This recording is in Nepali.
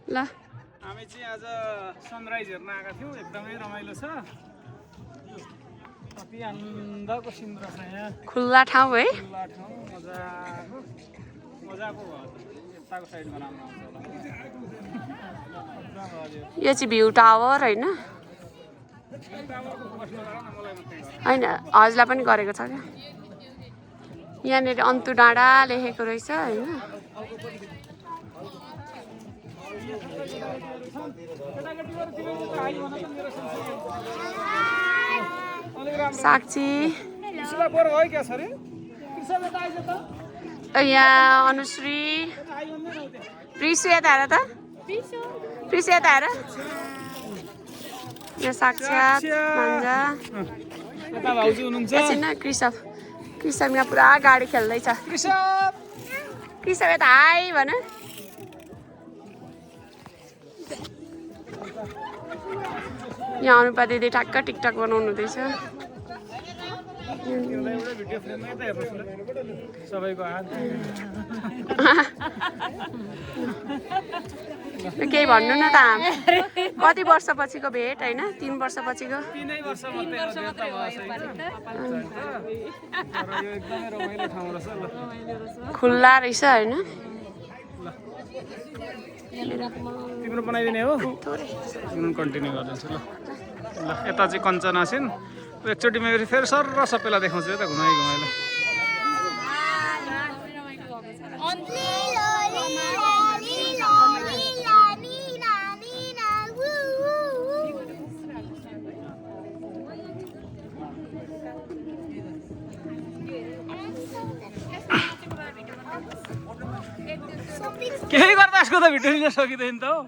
ल हामी चाहिँ आज सनराइज हेर्न आएका थियौँ एकदमै रमाइलो छ कति आनन्दको सिन रहेछ यहाँ खुल्ला ठाउँ है खुल्ला ठाउँ मजाको मजाको भयो यताको साइडमा राम्रो आउँछ होला यो चाहिँ भ्यू टावर होइन होइन हजुरलाई पनि गरेको छ क्या यहाँनिर अन्तु डाँडा लेखेको रहेछ होइन साक्षी यहाँ अनुश्री प्रिसु यता हेर त प्रिसु यता हेर यहाँ साक्षात मान्जा भाउजू हुनुहुन्छ एकछिन कृषभ कृषभ यहाँ पुरा गाडी खेल्दैछ कृषभ यता हाई भन यहाँ अनुपा दिदी ठ्याक्क टिकटक बनाउनु हुँदैछ सबैको हात केही भन्नु न त कति वर्षपछिको भेट होइन 3 वर्षपछिको 3 वर्ष मात्रै एकदमै रमाइलो ठाउँ रहेछ ल खुल्ला रहेछ होइन तिम्रो बनाइदिने हो कन्टिन्यू गरिदिन्छु ल ल यता चाहिँ कञ्चना छिन् एकचोटिमा फेरि सर र सबैलाई देखाउँछु है त घुमाइ घुमाइलो केही गर्दा यसको त भिडियो लिन सकिँदैन त हो